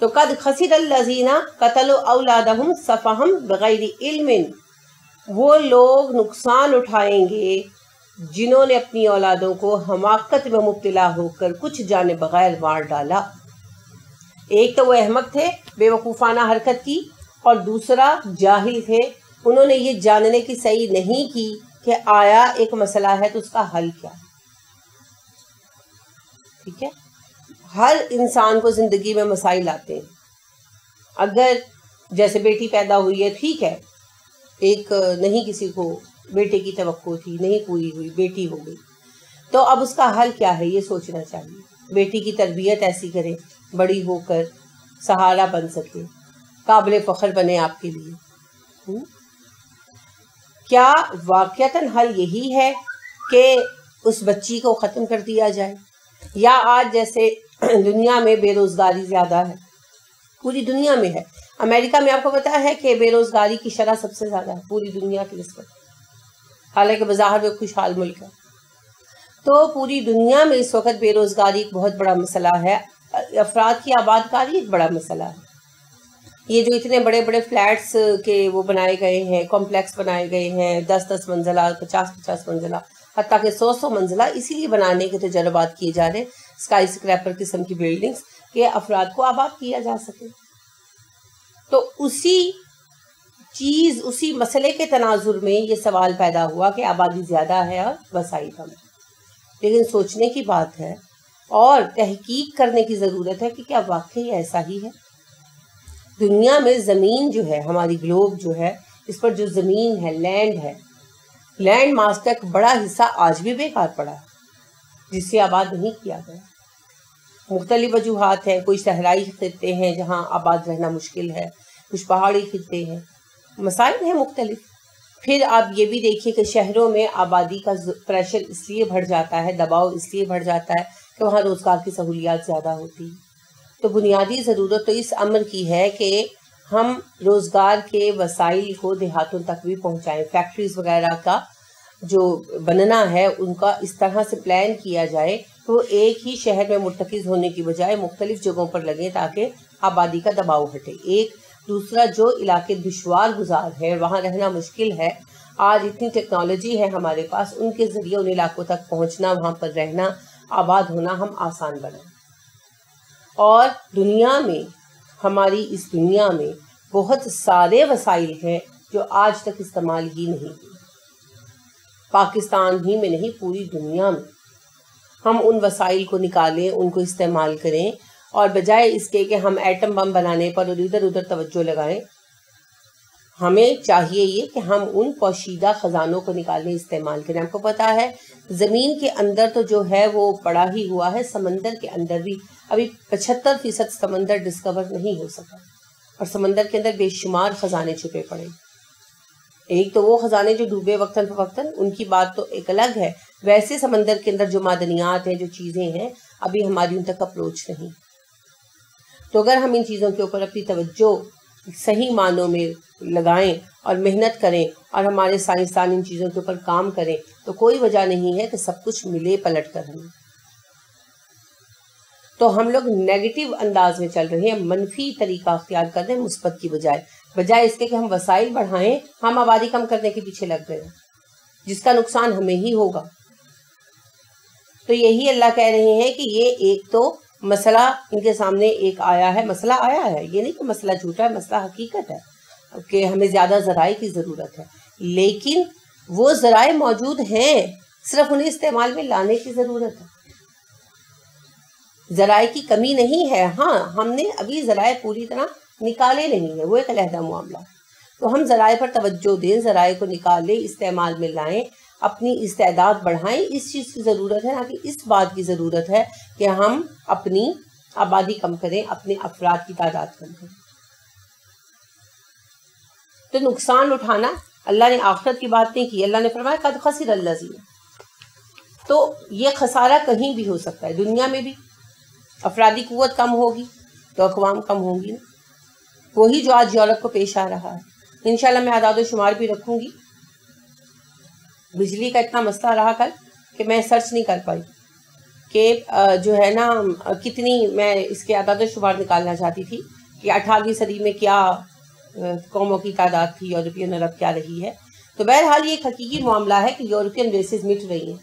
تو قد خسر الذین قتلوا اولادہم سفہم بغیر علم، وہ لوگ نقصان اٹھائیں گے جنہوں نے اپنی اولادوں کو حماقت میں مبتلا ہو کر کچھ جانے بغیر مار ڈالا۔ ایک تو وہ احمق تھے، بے وقوفانہ حرکت کی، اور دوسرا جاہل تھے، انہوں نے یہ جاننے کی صحیح نہیں کی کہ آیا ایک مسئلہ ہے تو اس کا حل کیا۔ ٹھیک ہے، ہر انسان کو زندگی میں مسائل آتے ہیں۔ اگر جیسے بیٹی پیدا ہوئی ہے، ٹھیک ہے، ایک نہیں کسی کو بیٹے کی توقع تھی، نہیں پوری ہوئی، بیٹی ہو گئی، تو اب اس کا حل کیا ہے یہ سوچنا چاہیے۔ بیٹی کی تربیت ایسی کریں بڑی ہو کر سہارا بن سکے، قابل فخر بنے آپ کے لیے۔ کیا واقعتاً حل یہی ہے کہ اس بچی کو ختم کر دیا جائے؟ یا آج جیسے دنیا میں بے روزگاری زیادہ ہے، پوری دنیا میں ہے، امریکہ میں آپ کو پتا ہے کہ بے روزگاری کی شرح سب سے زیادہ ہے پوری دنیا کی نسبت، حالانکہ بظاہر میں خوشحال ملک ہے۔ تو پوری دنیا میں اس وقت بے روزگاری ایک بہت بڑا مسئلہ ہے، افراد کی آباد کاری ایک بڑا مسئلہ ہے۔ یہ جو اتنے بڑے بڑے فلیٹس کے وہ بنائے گئے ہیں، کمپلیکس بنائے گئے ہیں، 10-10 منزلہ، 50-50 منزلہ، حتیٰ کہ 100 منزلہ، اسی لیے بنانے کے تجربات کیے جا رہے ہیں، اسکائی اسکریپر قسم کی بلڈنگز، کہ افراد کو آباد کیا جا سکے۔ تو اسی مسئلے کے تناظر میں یہ سوال پیدا ہوا کہ آبادی زیادہ ہے اور وسائل کم ہے۔ لیکن سوچنے کی بات ہے اور تحقیق کرنے کی ضرورت ہے کہ کیا واقعی ایسا ہی ہے؟ دنیا میں زمین جو ہے، ہماری گلوب جو ہے، اس پر جو زمین ہے، لینڈ ماس کا ایک بڑا حصہ آج بھی بیکار پڑا ہے، جس سے آباد نہیں کیا گیا۔ مختلف وجوہات ہیں، کوئی صحرائی خطے ہیں جہاں آباد رہنا مشکل ہے، کچھ پہاڑی خطے ہیں، مسائل ہیں مختلف۔ پھر آپ یہ بھی دیکھیے کہ شہروں میں آبادی کا پریشر اس لیے بڑھ جاتا ہے، دباؤ اس لیے بڑھ جاتا ہے کہ وہاں روزگار کی سہولیات زیادہ ہوتی ہیں۔ تو بنیادی ضرورت تو اس امر کی ہے کہ ہم روزگار کے وسائل کو دیہاتوں تک بھی پہنچائیں، فیکٹریز وغیرہ کا جو بننا ہے ان کا اس طرح سے پلان کیا جائے کہ وہ ایک ہی شہر میں مرتکز ہونے کی بجائے مختلف جگہوں پر لگیں تاکہ آبادی کا دباؤ ہٹے۔ ایک دوسرا جو علاقے دشوار گزار ہے، وہاں رہنا مشکل ہے، آج اتنی ٹیکنالوجی ہے ہمارے پاس، ان کے ذریعے ان علاقوں تک پہنچنا، وہاں پر رہنا، آباد ہونا ہم آسان بنائیں۔ اور دنیا میں، ہماری اس دنیا میں بہت سارے وسائل ہیں جو آج تک استعمال ہی نہیں ہوئے، پاکستان ہی میں نہیں پوری دنیا میں۔ ہم ان وسائل کو نکالیں، ان کو استعمال کریں، اور بجائے اس کے کہ ہم ایٹم بم بنانے پر اور ادھر ادھر توجہ لگائیں، ہمیں چاہیے یہ کہ ہم ان پوشیدہ خزانوں کو نکالنے استعمال کریں۔ آپ کو پتا ہے زمین کے اندر تو جو ہے وہ پڑا ہی ہوا ہے، سمندر کے اندر بھی ابھی 75% سمندر ڈسکور نہیں ہو سکا، اور سمندر کے اندر بے شمار خزانے چھپے پڑے۔ ایک تو وہ خزانے جو ڈوبے وقتاً فوقتاً، ان کی بات تو ایک الگ ہے، ویسے سمندر کے اندر جو معدنیات ہیں، جو چیزیں ہیں، ابھی ہماری ان تک اپروچ نہیں۔ تو اگر ہم ان چیزوں کے اوپر اپنی توجہ صحیح معنوں میں لگائیں اور محنت کریں اور ہمارے سائنسدان ان چیزوں کے اوپر کام کریں تو کوئی وجہ نہیں ہے کہ سب کچھ ملے پلٹ کر ہمیں۔ تو ہم لوگ نیگیٹو انداز میں چل رہے ہیں، منفی طریقہ اختیار کر رہے ہیں مثبت کی بجائے اس کے کہ ہم وسائل بڑھائیں، ہم آبادی کم کرنے کے پیچھے لگ گئے، جس کا نقصان ہمیں ہی ہوگا۔ تو یہی اللہ کہہ رہے ہیں کہ یہ ایک تو مسئلہ ان کے سامنے ایک آیا ہے، مسئلہ آیا ہے، یہ نہیں کہ مسئلہ جھوٹا ہے، مسئلہ حقیقت ہے کہ ہمیں زیادہ ذرائع کی ضرورت ہے، لیکن وہ ذرائع موجود ہیں، صرف انہیں استعمال میں لانے کی ضرورت ہے۔ ذرائع کی کمی نہیں ہے، ہاں ہم نے ابھی ذرائع پوری طرح نکالے نہیں ہیں، وہ ایک علیحدہ معاملہ ہے۔ تو ہم ذرائع پر توجہ دیں، ذرائع کو نکالیں، استعمال میں لائیں، اپنی استعداد بڑھائیں، اس چیز کی ضرورت ہے، نہ کہ اس بات کی ضرورت ہے کہ ہم اپنی آبادی کم کریں، اپنے افراد کی تعداد کم کریں۔ تو نقصان اٹھانا، اللہ نے آخرت کی بات نہیں کی، اللہ نے فرمایا قد خسر الذین، تو یہ خسارہ کہیں بھی ہو سکتا ہے، دنیا میں بھی افرادی قوت کم ہوگی تو اقوام کم ہوں گی، وہی جو آج یورپ کو پیش آ رہا ہے۔ انشاءاللہ میں اعداد و شمار بھی رکھوں گی۔ بجلی کا اتنا مسئلہ رہا کل کہ میں سرچ نہیں کر پائی، کہ جو ہے نا کتنی، میں اس کے اعداد و شمار نکالنا چاہتی تھی کہ 18ویں صدی میں کیا قوموں کی تعداد تھی یورپین عرب کیا رہی ہے. تو بہرحال یہ ایک حقیقی معاملہ ہے کہ یورپین ریسز مٹ رہی ہیں.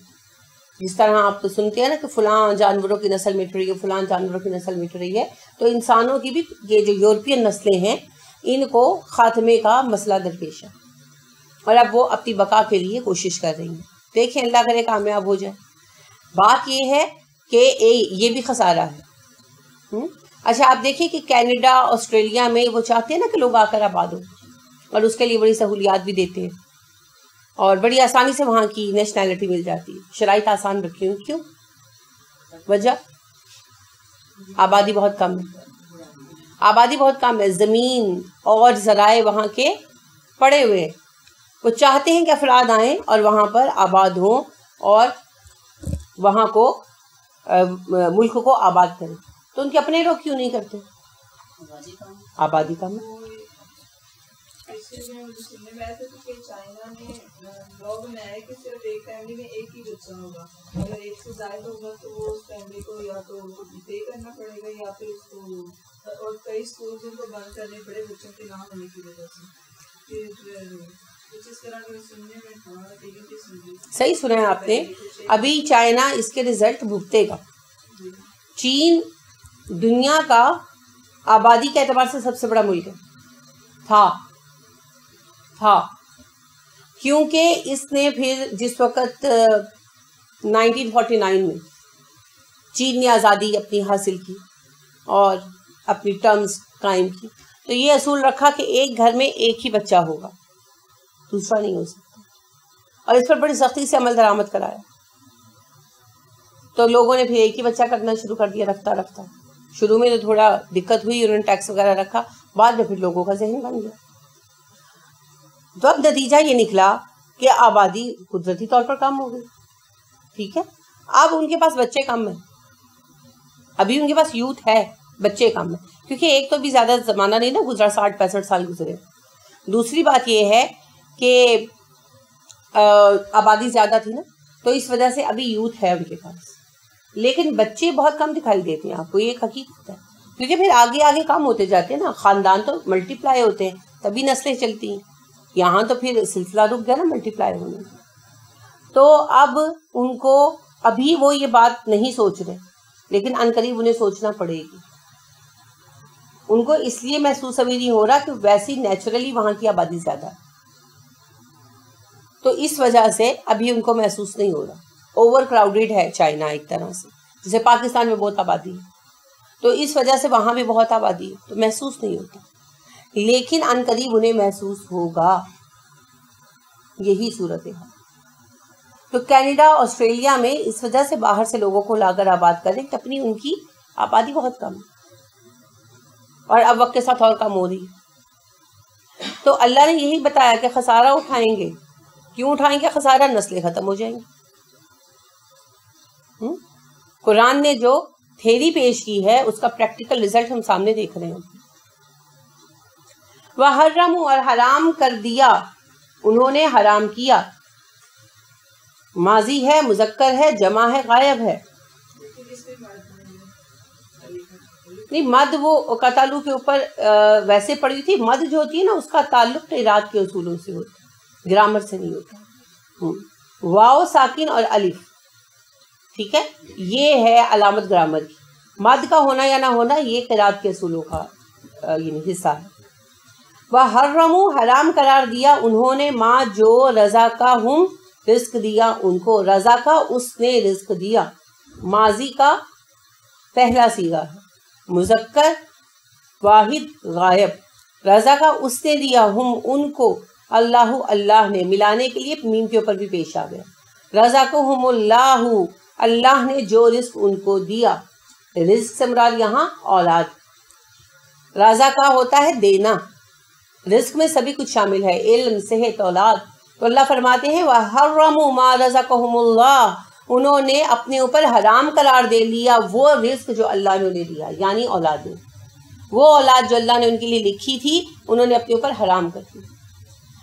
جس طرح آپ تو سنتے ہیں نا کہ فلاں جانوروں کی نسل مٹ رہی ہے، فلاں جانوروں کی نسل مٹ رہی ہے، تو انسانوں کی بھی یہ جو یورپین نسلیں ہیں ان کو خاتمے کا مسئلہ درپیش ہے، اور اب وہ اپنی بقا کے لیے کوشش کر رہی ہیں. دیکھیں اللہ کرے کامیاب ہو جائے. بات یہ ہے کہ یہ بھی خسارہ ہے. اچھا آپ دیکھیں کہ کینیڈا آسٹریلیا میں وہ چاہتے ہیں نا کہ لوگ آ کر آباد ہوں، اور اس کے لیے بڑی سہولیات بھی دیتے ہیں اور بڑی آسانی سے وہاں کی نیشنلٹی مل جاتی ہے. شرائط آسان رکھی ہوئی. کیوں؟ وجہ آبادی بہت کم ہے. آبادی بہت کم ہے، زمین اور ذرائع وہاں کے پڑے ہوئے ہیں. وہ چاہتے ہیں کہ افراد آئیں اور وہاں پر آباد ہوں اور وہاں کو ملک کو آباد کریں. تو ان کے اپنے لوگ کیوں نہیں کرتے؟ آبادی کم ہے. چائنا میں لاء بنایا ہے کہ صرف ایک فیملی میں ایک ہی بچہ ہوگا، اگر ایک سے زائد ہوگا تو وہ اس فیملی کو یا تو پے کرنا پڑے گا یا پھر اس کو، اور کئی اسکول ان کو بند کرنے پڑے بچوں کے نہ ہونے کی وجہ سے. صحیح سنا ہے آپ نے. ابھی چائنا اس کے رزلٹ بھگتے گا. چین دنیا کا آبادی کے اعتبار سے سب سے بڑا ملک ہے، تھا کیونکہ اس نے پھر جس وقت 1949 میں چین نے آزادی اپنی حاصل کی اور اپنی ٹرمز قائم کی، تو یہ اصول رکھا کہ ایک گھر میں ایک ہی بچہ ہوگا، دوسرا نہیں ہو سکتا، اور اس پر بڑی سختی سے عمل درآمد کرایا. تو لوگوں نے پھر ایک ہی بچہ کرنا شروع کر دیا. رفتہ شروع میں تو تھوڑا دقت ہوئی، انہوں نے ٹیکس وغیرہ رکھا، بعد میں پھر لوگوں کا ذہن بن گیا. تو اب نتیجہ یہ نکلا کہ آبادی قدرتی طور پر کم ہو گئی. ٹھیک ہے، اب ان کے پاس بچے کم ہیں، ابھی ان کے پاس یوتھ ہے، بچے کم ہیں، کیونکہ ایک تو بھی زیادہ زمانہ نہیں نا گزرا، 60-65 سال گزرے. دوسری بات یہ ہے کہ آبادی زیادہ تھی نا، تو اس وجہ سے ابھی یوتھ ہے ان کے پاس، لیکن بچے بہت کم دکھائی دیتے ہیں آپ کو. یہ ایک حقیقت ہے، کیونکہ پھر آگے آگے کم ہوتے جاتے ہیں نا، خاندان تو ملٹی پلائی ہوتے ہیں تبھی نسلیں چلتی ہیں. یہاں تو پھر سلسلہ رک گیا نا ملٹی پلائی ہونے. تو اب ان کو ابھی وہ یہ بات نہیں سوچ رہے، لیکن عنقریب انہیں سوچنا پڑے گی. ان کو اس لیے محسوس ابھی نہیں ہو رہا کہ ویسی نیچرلی وہاں کی آبادی زیادہ ہے، تو اس وجہ سے ابھی ان کو محسوس نہیں ہو رہا. اوور کراؤڈیڈ ہے چائنا ایک طرح سے، جیسے پاکستان میں بہت آبادی ہے، تو اس وجہ سے وہاں بھی بہت آبادی ہے، تو محسوس نہیں ہوتا، لیکن عنقریب انہیں محسوس ہوگا. یہی صورت ہے. تو کینیڈا آسٹریلیا میں اس وجہ سے باہر سے لوگوں کو لا کر آباد کریں کہ اپنی ان کی آبادی بہت کم ہے اور اب وقت کے ساتھ اور کم ہو رہی ہے. تو اللہ نے یہی بتایا کہ خسارہ اٹھائیں گے. کیوں اٹھائیں گے خسارہ؟ نسلیں ختم ہو جائیں گی. قرآن نے جو تھیری پیش کی ہے اس کا پریکٹیکل رزلٹ ہم سامنے دیکھ رہے ہیں. وَحَرَّمُوا، اور حرام کر دیا، انہوں نے حرام کیا. ماضی ہے، مذکر ہے، جمع ہے، غائب ہے. نہیں، مد وہ قتالو کے اوپر ویسے پڑی تھی. مد جو ہوتی ہے نا اس کا تعلق قراءت کے اصولوں سے ہوتا ہے، گرامر سے نہیں ہوتا. واو ساکن اور الف، ٹھیک ہے، یہ ہے علامت گرامر کی. مد کا ہونا یا نہ ہونا یہ قراءت کے اصولوں کا حصہ ہے. وَحَرَّمُوا، حرام قرار دیا انہوں نے، ماں جو رزقہم، رزق دیا ان کو. رزق اس نے رزق دیا، ماضی کا پہلا صیغہ ہے، مذکر واحد غائب. رزق اس نے دیا، ہم ان کو، اللہ اللہ نے، ملانے کے لیے میم کے اوپر بھی پیش آ گیا. رزقہم اللہ، اللہ نے جو رزق ان کو دیا. رزق سے مراد یہاں اولاد. رزق ہوتا ہے دینا، رزق میں سبھی کچھ شامل ہے، علم، صحت، اولاد. تو اللہ فرماتے ہیں وَحَرَّمُوا مَا رَزَقَهُمُ اللَّهُ، انہوں نے اپنے اوپر حرام قرار دے لیا وہ رزق جو اللہ نے انہیں دیا، یعنی اولاد. وہ اولاد جو اللہ نے ان کے لیے لکھی تھی انہوں نے اپنے اوپر حرام کر دی.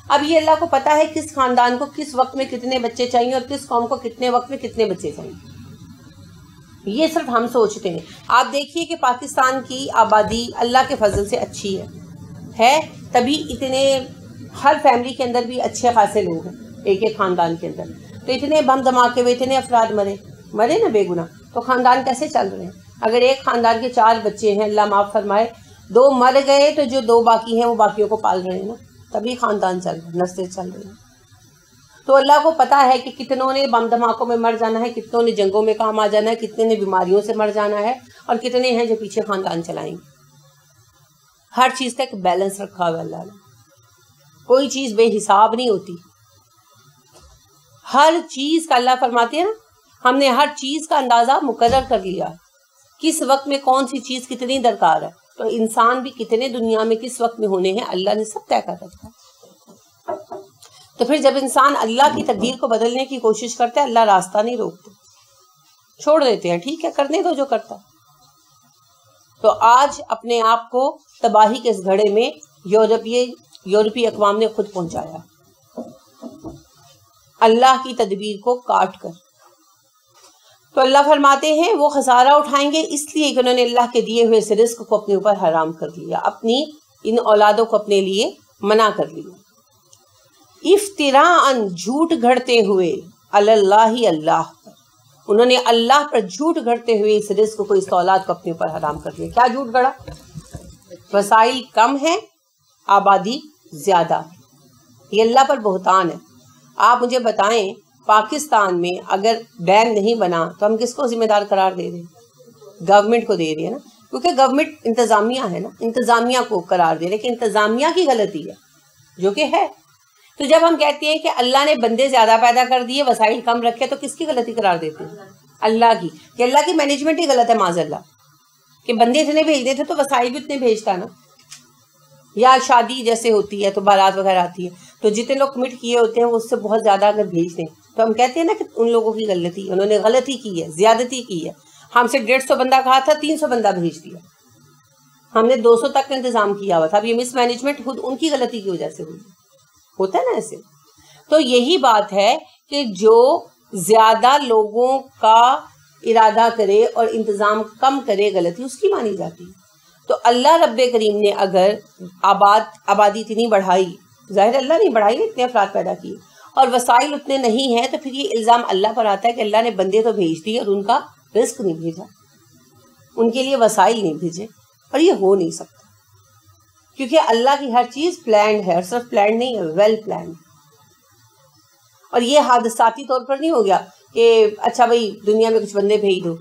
اب یہ اللہ کو پتا ہے کس خاندان کو کس وقت میں کتنے بچے چاہیے اور کس قوم کو کتنے وقت میں کتنے بچے چاہیے. یہ صرف ہم سوچتے ہیں. آپ دیکھیے کہ پاکستان کی آبادی اللہ کے فضل سے اچھی ہے تبھی اتنے ہر فیملی کے اندر بھی اچھے خاصے لوگ ہیں ایک ایک خاندان کے اندر. تو اتنے بم دھماکے ہوئے, اتنے افراد مرے نا بے گناہ, تو خاندان کیسے چل رہے ہیں؟ اگر ایک خاندان کے 4 بچے ہیں, اللہ معاف فرمائے, 2 مر گئے تو جو 2 باقی ہیں وہ باقیوں کو پال رہے ہیں نا, تبھی خاندان چل رہا ہے, نسلیں چل رہی ہیں. تو اللہ کو پتا ہے کہ کتنوں نے بم دھماکوں میں مر جانا ہے, کتنوں نے جنگوں میں کام آ جانا ہے, کتنے نے بیماریوں سے مر جانا ہے, اور کتنے ہیں جو پیچھے خاندان چلائیں گے. ہر چیز کا ایک بیلنس رکھا ہوا اللہ نے, کوئی چیز بے حساب نہیں ہوتی. ہر چیز کا اللہ فرماتے ہیں نا, ہم نے ہر چیز کا اندازہ مقرر کر لیا, کس وقت میں کون سی چیز کتنی درکار ہے. تو انسان بھی کتنے دنیا میں کس وقت میں ہونے ہیں اللہ نے سب طے کر رکھا. تو پھر جب انسان اللہ کی تقدیر کو بدلنے کی کوشش کرتا ہے, اللہ راستہ نہیں روکتے, چھوڑ دیتے ہیں, ٹھیک ہے کرنے دو جو کرتا. تو آج اپنے آپ کو تباہی کے اس گھڑے میں یورپی اقوام نے خود پہنچایا, اللہ کی تدبیر کو کاٹ کر. تو اللہ فرماتے ہیں وہ خسارہ اٹھائیں گے اس لیے کہ انہوں نے اللہ کے دیے ہوئے اس رزق کو اپنے اوپر حرام کر لیا, اپنی ان اولادوں کو اپنے لیے منع کر لیا. افتراءً جھوٹ گھڑتے ہوئے, اللہ اللہ پر, انہوں نے اللہ پر جھوٹ گھڑتے ہوئے اس رزق کو, اس اولاد کو اپنے اوپر حرام کر لیا. کیا جھوٹ گھڑا؟ وسائل کم ہیں, آبادی زیادہ ہے. یہ اللہ پر بہتان ہے. آپ مجھے بتائیں پاکستان میں اگر ڈیم نہیں بنا تو ہم کس کو ذمہ دار قرار دے رہے ہیں؟ گورنمنٹ کو دے رہے ہیں نا, کیونکہ گورنمنٹ انتظامیہ ہے نا, انتظامیہ کو قرار دے رہے کہ انتظامیہ کی غلطی ہے, جو کہ ہے. تو جب ہم کہتے ہیں کہ اللہ نے بندے زیادہ پیدا کر دیے, وسائل کم رکھے, تو کس کی غلطی قرار دیتے ہیں؟ اللہ کی. کہ اللہ کی مینجمنٹ ہی غلط ہے معاذ اللہ, کہ بندے اتنے بھیجتے تھے تو وسائل بھی اتنے بھیجتا نا. یا شادی جیسے ہوتی ہے تو بارات وغیرہ آتی ہے, تو جتنے لوگ کمٹ کیے ہوتے ہیں وہ اس سے بہت زیادہ اگر بھیج دیں تو ہم کہتے ہیں نا کہ ان لوگوں کی غلطی, انہوں نے غلطی کی ہے, زیادتی کی ہے. ہم سے 150 بندہ کہا تھا, 300 بندہ بھیج دیا, ہم نے 200 تک کا انتظام کیا ہوا تھا. اب یہ مس مینجمنٹ خود ان کی غلطی کی وجہ سے ہوئی, ہوتا ہے نا ایسے. تو یہی بات ہے کہ جو زیادہ لوگوں کا ارادہ کرے اور انتظام کم کرے, غلطی اس کی مانی جاتی. تو اللہ رب کریم نے اگر آبادی اتنی بڑھائی, ظاہر اللہ نہیں بڑھائی, اتنے افراد پیدا کیے, اور وسائل اتنے نہیں ہیں, تو پھر یہ الزام اللہ پر آتا ہے کہ اللہ نے بندے تو بھیج دیے اور ان کا رزق نہیں بھیجا, ان کے لیے وسائل نہیں بھیجے. اور یہ ہو نہیں سکتا, کیونکہ اللہ کی ہر چیز پلانڈ ہے, اور صرف پلانڈ نہیں ہے, ویل پلانڈ. اور یہ حادثاتی طور پر نہیں ہو گیا کہ اچھا بھائی دنیا میں کچھ بندے بھیج دو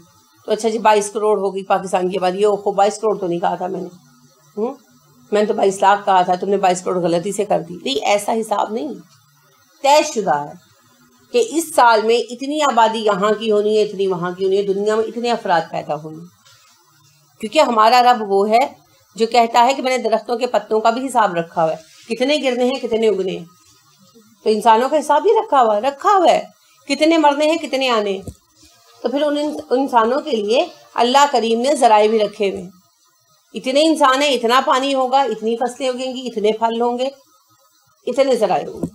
تو اچھا جی 22 کروڑ ہو گئی پاکستان کی آبادی. یہ 22 کروڑ تو نہیں کہا تھا میں نے تو 22 لاکھ کہا تھا, تم نے 22 کروڑ غلطی سے کر دی. نہیں, ایسا حساب نہیں, طے شدہ ہے کہ اس سال میں اتنی آبادی یہاں کی ہونی ہے, اتنی وہاں کی ہونی ہے, دنیا میں اتنے افراد پیدا ہونے. کیونکہ ہمارا رب وہ ہے جو کہتا ہے کہ میں نے درختوں کے پتوں کا بھی حساب رکھا ہوا ہے, کتنے گرنے ہیں کتنے اگنے ہیں. تو انسانوں کا حساب بھی رکھا ہوا ہے, کتنے مرنے ہیں کتنے آنے ہیں. تو پھر ان انسانوں کے لیے اللہ کریم نے ذرائع بھی رکھے ہوئے ہیں. اتنے انسان ہیں, اتنا پانی ہوگا, اتنی فصلیں اگیں گی, اتنے پھل ہوں گے, اتنے ذرائع ہوں گے.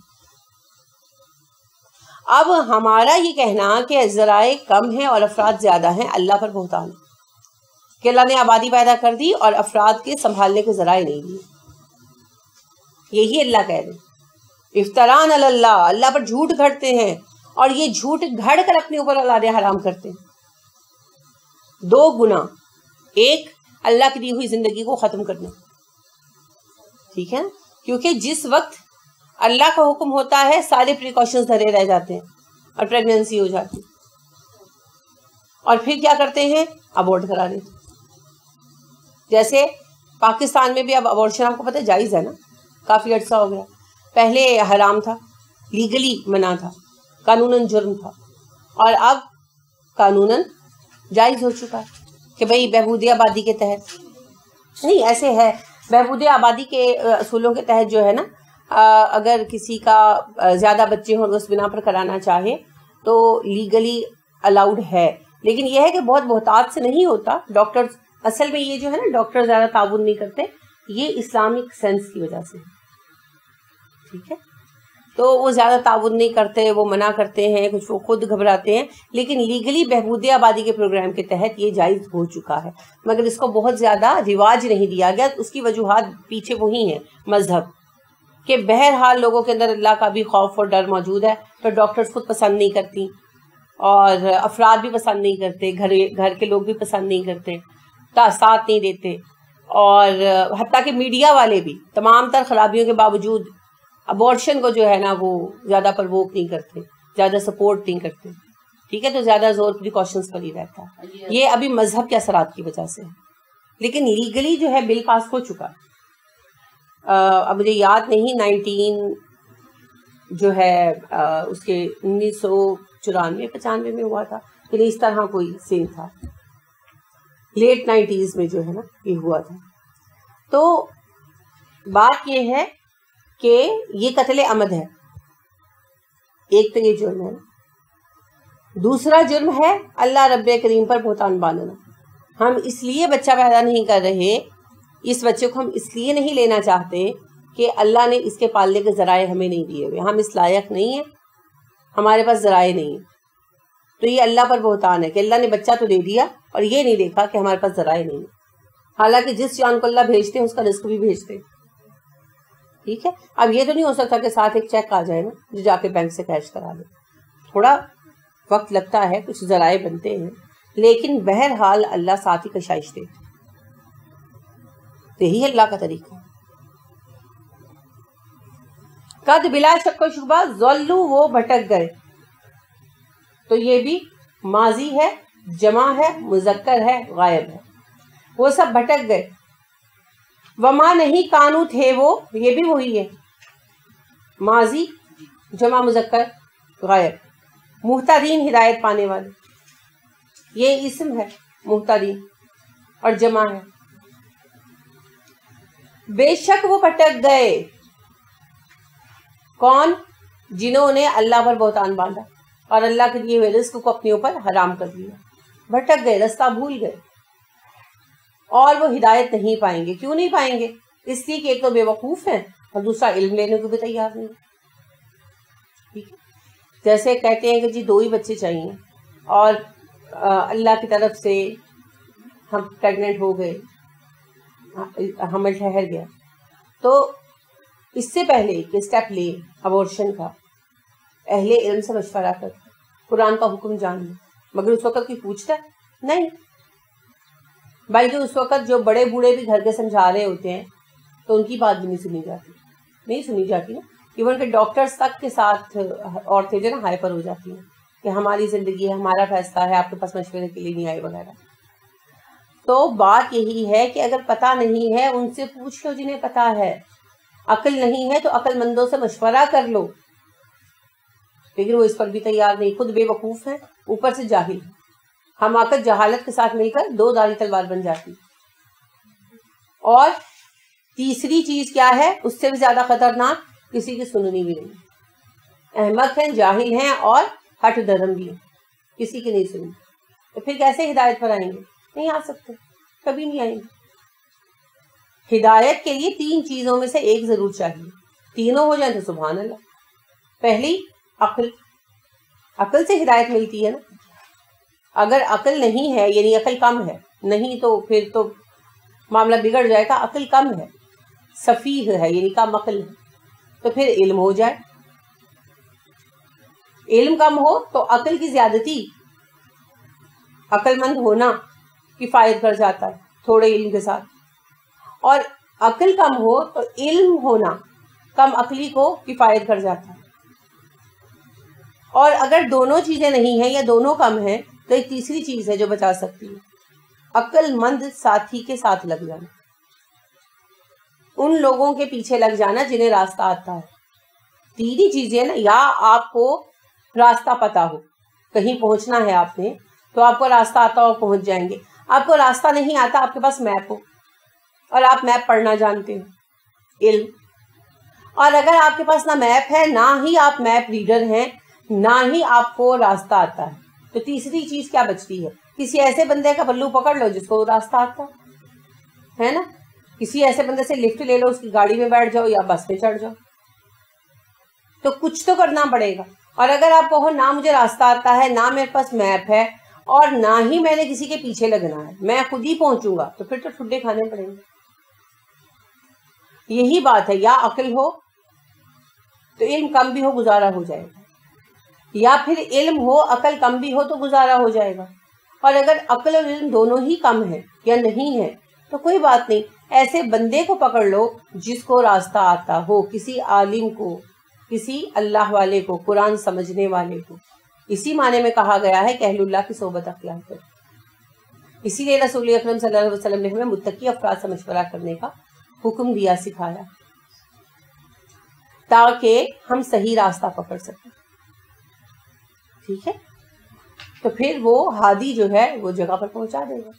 اب ہمارا یہ کہنا کہ ذرائع کم ہیں اور افراد زیادہ ہیں, اللہ پر بہتان ہے کہ اللہ نے آبادی پیدا کر دی اور افراد کے سنبھالنے کے ذرائع نہیں دیے. یہی اللہ کہہ رہے, افتراءً علی اللہ, اللہ پر جھوٹ گھڑتے ہیں, اور یہ جھوٹ گھڑ کر اپنے اوپر اولادیں حرام کرتے ہیں. 2 گناہ, ایک اللہ کی دی ہوئی زندگی کو ختم کرنا, ٹھیک ہے نا, کیونکہ جس وقت اللہ کا حکم ہوتا ہے سارے پریکاشنز دھرے رہ جاتے ہیں اور پریگننسی ہو جاتی, اور پھر کیا کرتے ہیں, ابورٹ کرا دیتے. جیسے پاکستان میں بھی اب ابورشن آپ کو پتہ ہے جائز ہے نا, کافی عرصہ ہو گیا. پہلے حرام تھا, لیگلی منع تھا, قانوناً جرم تھا, اور اب قانوناً جائز ہو چکا ہے کہ بھئی بہبود آبادی کے تحت. نہیں, ایسے ہے بہبود آبادی کے اصولوں کے تحت جو ہے نا, اگر کسی کا زیادہ بچے ہوں اس بنا پر کرانا چاہے تو لیگلی الاؤڈ ہے. لیکن یہ ہے کہ بہت محتاط سے نہیں ہوتا. ڈاکٹر اصل میں یہ جو ہے نا, ڈاکٹر زیادہ تعاون نہیں کرتے, یہ اسلامک سینس کی وجہ سے, ٹھیک ہے. تو وہ زیادہ تعاون نہیں کرتے، وہ منع کرتے ہیں، کچھ وہ خود گھبراتے ہیں. لیکن لیگلی بہبود آبادی کے پروگرام کے تحت یہ جائز ہو چکا ہے، مگر اس کو بہت زیادہ رواج نہیں دیا گیا. اس کی وجوہات پیچھے وہی ہیں، مذہب کہ بہرحال لوگوں کے اندر اللہ کا بھی خوف اور ڈر موجود ہے، تو ڈاکٹرز خود پسند نہیں کرتی اور افراد بھی پسند نہیں کرتے، گھر کے لوگ بھی پسند نہیں کرتے، ساتھ نہیں دیتے، اور حتیٰ کہ میڈیا والے بھی تمام تر خرابیوں کے باوجود ابورشن کو جو ہے نا وہ زیادہ پرووک نہیں کرتے، زیادہ سپورٹ نہیں کرتے. ٹھیک ہے، تو زیادہ زور پریکاشنز پر ہی رہتا ہے. یہ ابھی مذہب کے اثرات کی وجہ سے ہے، لیکن لیگلی جو ہے بل پاس ہو چکا. اب مجھے یاد نہیں 19 جو ہے اس کے 1994-95 میں ہوا تھا، پھر اس طرح کوئی سین تھا، لیٹ 90s میں جو ہے نا یہ ہوا تھا. تو بات یہ ہے کہ یہ قتل عمد ہے. ایک تو یہ جرم ہے، دوسرا جرم ہے اللہ رب کریم پر بہتان باندھنا. ہم اس لیے بچہ پیدا نہیں کر رہے، اس بچے کو ہم اس لیے نہیں لینا چاہتے کہ اللہ نے اس کے پالنے کے ذرائع ہمیں نہیں دیے ہوئے، ہم اس لائق نہیں ہیں، ہمارے پاس ذرائع نہیں ہیں. تو یہ اللہ پر بہتان ہے کہ اللہ نے بچہ تو دے دیا اور یہ نہیں دیکھا کہ ہمارے پاس ذرائع نہیں ہیں، حالانکہ جس جان کو اللہ بھیجتے ہیں اس کا رزق بھی بھیجتے ہیں. ٹھیک ہے، اب یہ تو نہیں ہو سکتا کہ ساتھ ایک چیک آ جائے نا جو جا کے بینک سے کیش کرا لے. تھوڑا وقت لگتا ہے، کچھ ذرائع بنتے ہیں، لیکن بہرحال اللہ ساتھ ہی کشائش دیتے. یہی اللہ کا طریقہ. قد بلا شک و شبہ ضلوا، وہ بھٹک گئے. تو یہ بھی ماضی ہے، جمع ہے، مذکر ہے، غائب ہے. وہ سب بھٹک گئے. وما نہیں کانو تھے وہ، یہ بھی وہی ہے، ماضی، جمع، مذکر، غائب. مہتدین ہدایت پانے والے، یہ اسم ہے مہتدین اور جمع ہے. بے شک وہ بھٹک گئے. کون؟ جنہوں نے اللہ پر بہتان باندھا اور اللہ کے دیے ہوئے رزق کو اپنے اوپر حرام کر دیا. بھٹک گئے، رستہ بھول گئے، اور وہ ہدایت نہیں پائیں گے. کیوں نہیں پائیں گے؟ اس لیے کہ ایک تو بے وقوف ہیں اور دوسرا علم لینے کو بھی تیار نہیں. ٹھیک ہے، جیسے کہتے ہیں کہ جی 2 ہی بچے چاہیے اور اللہ کی طرف سے ہم پریگننٹ ہو گئے، حمل ٹھہر گیا، تو اس سے پہلے کہ اسٹیپ لے ابورشن کا، اہل علم سے مشورہ کر، قرآن کا حکم جان لے. مگر اس وقت کوئی پوچھتا ہے نہیں، بلکہ اس وقت جو بڑے بوڑھے بھی گھر کے سمجھا رہے ہوتے ہیں تو ان کی بات بھی نہیں سنی جاتی نا. ایون کہ ڈاکٹرز تک کے ساتھ عورتیں جو نا ہائپر ہو جاتی ہیں کہ ہماری زندگی ہے، ہمارا فیصلہ ہے، آپ کے پاس مشورے کے لیے نہیں آئے وغیرہ. تو بات یہی ہے کہ اگر پتہ نہیں ہے ان سے پوچھ لو جنہیں پتہ ہے. عقل نہیں ہے تو عقل مندوں سے مشورہ کر لو. لیکن وہ اس پر بھی تیار نہیں، خود بے وقوف ہیں، اوپر سے جاہل. حماقت جہالت کے ساتھ مل کر 2 دھاری تلوار بن جاتی. اور تیسری چیز کیا ہے اس سے بھی زیادہ خطرناک؟ کسی کی سننی بھی نہیں. احمق ہیں، جاہل ہیں اور ہٹ دھرم بھی ہیں، کسی کی نہیں سنی. تو پھر کیسے ہدایت پر آئیں گے؟ نہیں آ سکتے، کبھی نہیں آئیں گے. ہدایت کے لیے 3 چیزوں میں سے ایک ضرور چاہیے. تینوں ہو جائیں تو سبحان اللہ. پہلی عقل، عقل سے ہدایت ملتی ہے نا. اگر عقل نہیں ہے یعنی عقل کم ہے، نہیں تو پھر تو معاملہ بگڑ جائے گا. عقل کم ہے، سفیہ ہے یعنی کم عقل ہے، تو پھر علم ہو جائے. علم کم ہو تو عقل کی زیادتی، عقل مند ہونا کفایت کر جاتا ہے تھوڑے علم کے ساتھ. اور عقل کم ہو تو علم ہونا کم عقلی کو کفایت کر جاتا ہے. اور اگر دونوں چیزیں نہیں ہیں یا دونوں کم ہیں تو ایک تیسری چیز ہے جو بچا سکتی ہے، عقل مند ساتھی کے ساتھ لگ جانا. ان لوگوں کے پیچھے لگ جانا جنہیں راستہ آتا ہے. 3 ہی چیزیں نا، یا آپ کو راستہ پتا ہو، کہیں پہنچنا ہے آپ نے تو آپ کو راستہ آتا ہو، پہنچ جائیں گے. آپ کو راستہ نہیں آتا، آپ کے پاس میپ ہو اور آپ میپ پڑھنا جانتے ہو، علم. اور اگر آپ کے پاس نہ میپ ہے، نہ ہی آپ میپ ریڈر ہیں، نہ ہی آپ کو راستہ آتا ہے، تو تیسری چیز کیا بچتی ہے؟ کسی ایسے بندے کا پلو پکڑ لو جس کو راستہ آتا ہے نا. کسی ایسے بندے سے لفٹ لے لو، اس کی گاڑی میں بیٹھ جاؤ یا بس میں چڑھ جاؤ. تو کچھ تو کرنا پڑے گا. اور اگر آپ کہو نہ مجھے راستہ آتا ہے، نہ میرے پاس میپ ہے، اور نہ ہی میں نے کسی کے پیچھے لگنا ہے، میں خود ہی پہنچوں گا، تو پھر تو ٹھڈے کھانے پڑیں گے. یہی بات ہے، یا عقل ہو تو علم کم بھی ہو گزارا ہو جائے گا، یا پھر علم ہو عقل کم بھی ہو تو گزارا ہو جائے گا. اور اگر عقل اور علم دونوں ہی کم ہے یا نہیں ہے تو کوئی بات نہیں، ایسے بندے کو پکڑ لو جس کو راستہ آتا ہو، کسی عالم کو، کسی اللہ والے کو، قرآن سمجھنے والے کو. اسی معنی میں کہا گیا ہے کہ اہل اللہ کی صحبت اختیار کرو. اسی لیے رسول اکرم صلی اللہ علیہ وسلم نے ہمیں متقی افراد سے مشورہ کرنے کا حکم دیا، سکھایا، تاکہ ہم صحیح راستہ پکڑ سکیں. ٹھیک ہے، تو پھر وہ ہادی جو ہے وہ جگہ پر پہنچا دے گا.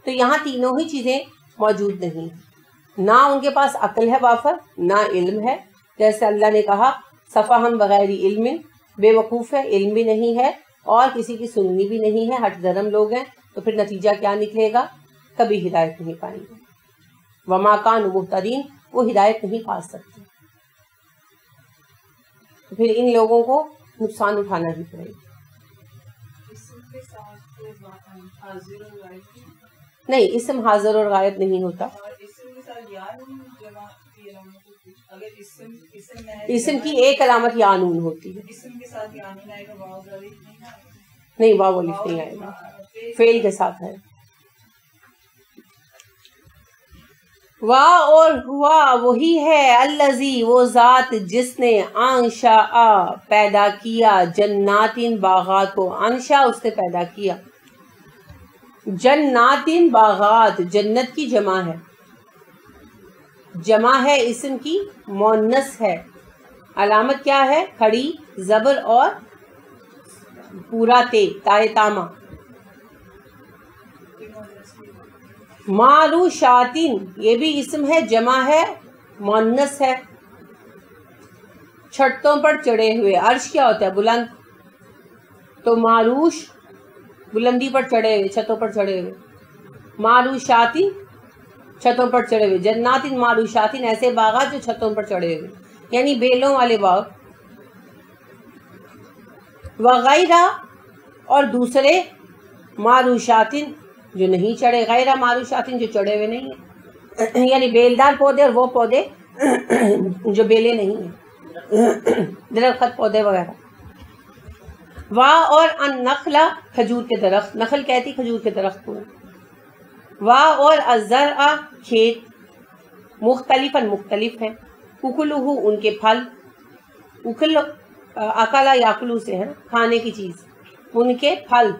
تو یہاں تینوں ہی چیزیں موجود نہیں، نہ ان کے پاس عقل ہے وافر، نہ علم ہے. جیسے اللہ نے کہا صفحن بغیر علم، بے وقوف ہے، علم بھی نہیں ہے اور کسی کی سننی بھی نہیں ہے، ہٹ درم لوگ ہیں. تو پھر نتیجہ کیا نکلے گا؟ کبھی ہدایت نہیں پائیں گے. وما کانوا مہتدین، وہ ہدایت نہیں پا سکتے. تو پھر ان لوگوں کو نقصان اٹھانا ہی پڑے گا. نہیں، اسم حاضر اور غائب نہیں ہوتا. اسم کی ایک علامت یا نون ہوتی ہے. نہیں، واو الف نہیں آئے گا، فعل کے ساتھ ہے. واہ اور ہوا وہی ہے، الذی وہ ذات جس نے انشا پیدا کیا، جناتن باغات کو. انشا اس نے پیدا کیا، جناتن باغات جنت کی جمع ہے، جمع ہے اسم کی، مؤنث ہے. علامت کیا ہے؟ کھڑی زبر اور پورا تے، تائے تاما. معروشاتن یہ بھی اسم ہے، جمع ہے، مؤنث ہے. چھتوں پر چڑھے ہوئے. عرش کیا ہوتا ہے؟ بلند. تو معروش بلندی پر چڑھے ہوئے، چھتوں پر چڑھے ہوئے. معروشاتن چھتوں پر چڑھے ہوئے. جناتن معروشاتن ایسے باغات جو چھتوں پر چڑھے ہوئے، یعنی بیلوں والے باغ. وغیرہ اور دوسرے معروشاتن جو نہیں چڑھے، غیرہ معروشاتن جو چڑھے ہوئے نہیں ہیں، یعنی بیلدار پودے اور وہ پودے جو بیلے نہیں ہیں، درخت پودے وغیرہ. اور النخل کھجور کے درخت، نخل کہتی کھجور کے درخت کو. اور الزرع کھیت، مختلفاً مختلف ہیں. اکلہ ان کے پھل، اکل اکلا یاکلو سے ہے، کھانے کی چیز. ان کے پھل،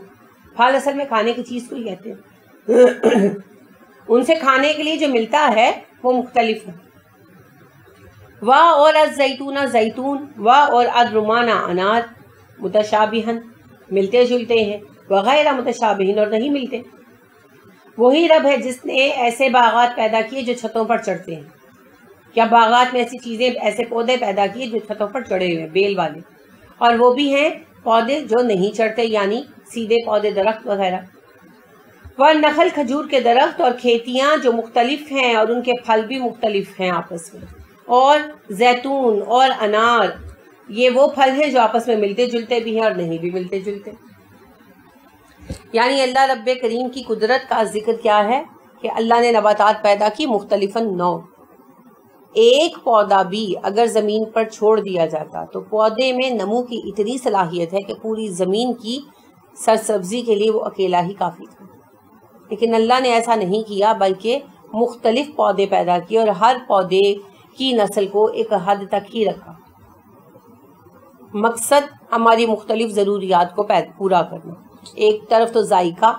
پھل اصل میں کھانے کی چیز کو ہی کہتے ہیں. ان سے کھانے کے لیے جو ملتا ہے وہ مختلف ہے. اور الزیتون زیتون، اور الرمان انار، متشابہن ملتے جلتے ہیں، وغیرہ متشابہن اور نہیں ملتے. وہی رب ہے جس نے ایسے باغات پیدا کیے جو چھتوں پر چڑھتے ہیں. کیا باغات میں ایسی چیزیں، ایسے پودے پیدا کیے جو چھتوں پر چڑھے ہوئے بیل والے، اور وہ بھی ہیں پودے جو نہیں چڑھتے، یعنی سیدھے پودے درخت وغیرہ. نخل کھجور کے درخت اور کھیتیاں جو مختلف ہیں اور ان کے پھل بھی مختلف ہیں آپس میں. اور زیتون اور انار، یہ وہ پھل ہیں جو آپس میں ملتے جلتے بھی ہیں اور نہیں بھی ملتے جلتے. یعنی اللہ رب کریم کی قدرت کا ذکر کیا ہے کہ اللہ نے نباتات پیدا کی مختلفاً نوع. ایک پودا بھی اگر زمین پر چھوڑ دیا جاتا تو پودے میں نمو کی اتنی صلاحیت ہے کہ پوری زمین کی سرسبزی کے لیے وہ اکیلا ہی کافی تھا. لیکن اللہ نے ایسا نہیں کیا، بلکہ مختلف پودے پیدا کیے اور ہر پودے کی نسل کو ایک حد تک ہی رکھا. مقصد ہماری مختلف ضروریات کو پورا کرنا. ایک طرف تو ذائقہ،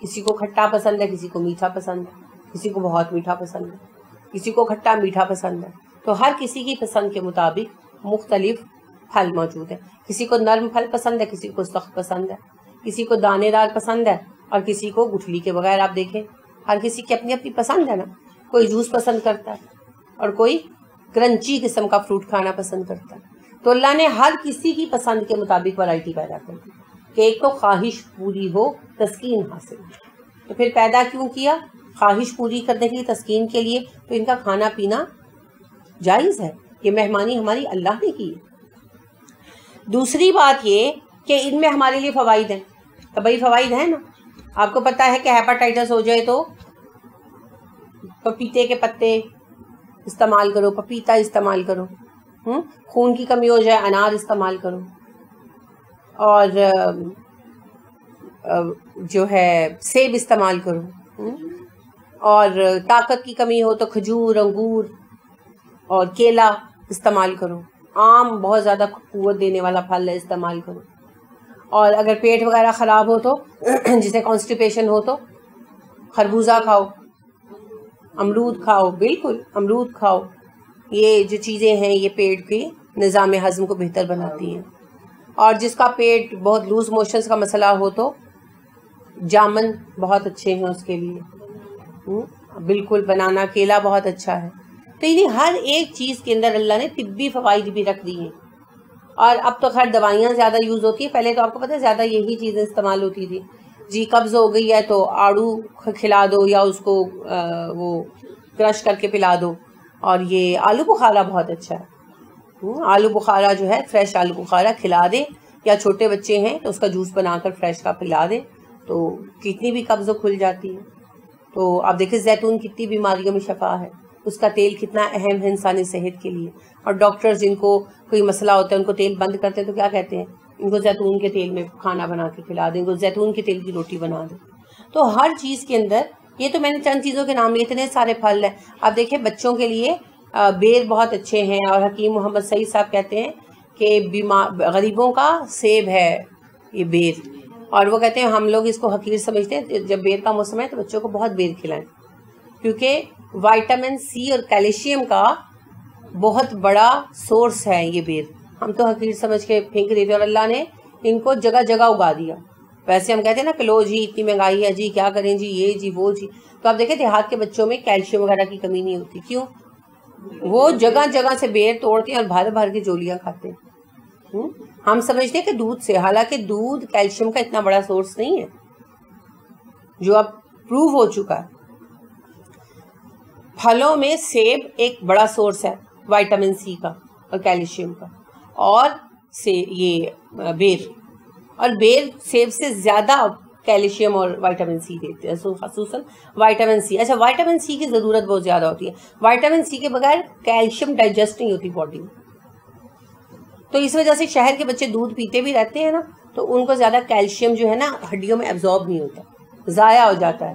کسی کو کھٹا پسند ہے، کسی کو میٹھا پسند ہے، کسی کو بہت میٹھا پسند ہے، کسی کو کھٹا میٹھا پسند ہے. تو ہر کسی کی پسند کے مطابق مختلف پھل موجود ہیں. کسی کو نرم پھل پسند ہے، کسی کو سخت پسند ہے، کسی کو دانے دار پسند ہے اور کسی کو گٹھلی کے بغیر. آپ دیکھیں ہر کسی کی اپنی اپنی پسند ہے نا. کوئی جوس پسند کرتا ہے اور کوئی کرنچی قسم کا فروٹ کھانا پسند کرتا ہے. تو اللہ نے ہر کسی کی پسند کے مطابق ورائٹی پیدا کر دی کہ ایک تو خواہش پوری ہو، تسکین حاصل ہو. تو پھر پیدا کیوں کیا؟ خواہش پوری کرنے کے لیے، تسکین کے لیے. تو ان کا کھانا پینا جائز ہے، یہ مہمانی ہماری اللہ نے کی ہے۔ دوسری بات یہ کہ ان میں ہمارے لیے فوائد ہیں، تو بھائی فوائد ہیں نا، آپ کو پتا ہے کہ ہیپاٹائٹس ہو جائے تو پپیتے کے پتے استعمال کرو، پپیتا استعمال کرو، خون کی کمی ہو جائے انار استعمال کرو، اور جو ہے سیب استعمال کرو، اور طاقت کی کمی ہو تو کھجور، انگور اور کیلا استعمال کرو، آم بہت زیادہ قوت دینے والا پھل ہے، استعمال کرو، اور اگر پیٹ وغیرہ خراب ہو تو جسے کانسٹیپیشن ہو تو خربوزہ کھاؤ، امرود کھاؤ، بالکل امرود کھاؤ، یہ جو چیزیں ہیں یہ پیٹ کے نظام ہضم کو بہتر بناتی ہیں۔ اور جس کا پیٹ بہت لوز موشنز کا مسئلہ ہو تو جامن بہت اچھے ہیں اس کے لیے، بالکل بنانا، کیلا بہت اچھا ہے۔ تو یہ ہر ایک چیز کے اندر اللہ نے طبی فوائد بھی رکھ دی ہیں، اور اب تو خیر دوائیاں زیادہ یوز ہوتی ہیں، پہلے تو آپ کو پتہ ہے زیادہ یہی چیزیں استعمال ہوتی تھی، جی قبض ہو گئی ہے تو آڑو کھلا دو یا اس کو وہ کرش کر کے پلا دو، اور یہ آلو بخارا بہت اچھا ہے، آلو بخارا جو ہے فریش آلو بخارا کھلا دے، یا چھوٹے بچے ہیں تو اس کا جوس بنا کر فریش کا پلا دے تو کتنی بھی قبض کھل جاتی ہے۔ تو آپ دیکھیں زیتون کتنی بیماریوں میں شفا ہے، اس کا تیل کتنا اہم ہے انسانی صحت کے لیے، اور ڈاکٹر جن کو کوئی مسئلہ ہوتا ہے ان کو تیل بند کرتے ہیں تو کیا کہتے ہیں، ان کو زیتون کے تیل میں کھانا بنا کے کھلا دیں، ان کو زیتون کے تیل کی روٹی بنا دیں۔ تو ہر چیز کے اندر، یہ تو میں نے چند چیزوں کے نام لیے، اتنے سارے پھل ہیں۔ آپ دیکھیں بچوں کے لیے بیر بہت اچھے ہیں، اور حکیم محمد سعید صاحب کہتے ہیں کہ غریبوں کا سیب ہے یہ بیر، اور وہ کہتے ہیں ہم لوگ اس کو حقیر سمجھتے ہیں، جب بیر کا موسم ہے تو بچوں کو بہت بیر کھلائیں، کیونکہ وائٹامن سی اور کیلشیم کا بہت بڑا سورس ہے یہ بیر، ہم تو حقیر سمجھ کے پھینک دیتے، اور اللہ نے ان کو جگہ جگہ اگا دیا۔ ویسے ہم کہتے ہیں نا کہ لو جی اتنی مہنگائی ہے جی کیا کریں جی، یہ جی وہ جی، تو آپ دیکھیں دیہات کے بچوں میں کیلشیم وغیرہ کی کمی نہیں ہوتی، کیوں؟ وہ جگہ جگہ سے بیر توڑتے ہیں اور بھر بھر کے جولیاں کھاتے ہیں۔ ہم سمجھتے ہیں کہ دودھ سے، حالانکہ دودھ کیلشیم کا اتنا بڑا سورس نہیں ہے، جو اب پروو ہو چکا ہے۔ پھلوں میں سیب ایک بڑا سورس ہے وائٹامن سی کا اور کیلشیم کا، اور یہ بیر، اور بیر سیب سے زیادہ کیلشیم اور وائٹامن سی دیتے ہیں، خصوصاً وائٹامن سی۔ اچھا وائٹامن سی کی ضرورت بہت زیادہ ہوتی ہے، وائٹامن سی کے بغیر کیلشیم ڈائجسٹ نہیں ہوتی باڈی میں، تو اس وجہ سے شہر کے بچے دودھ پیتے بھی رہتے ہیں نا، تو ان کو زیادہ کیلشیم جو ہے نا ہڈیوں میں ایبزارب نہیں ہوتا، ضائع ہو جاتا ہے۔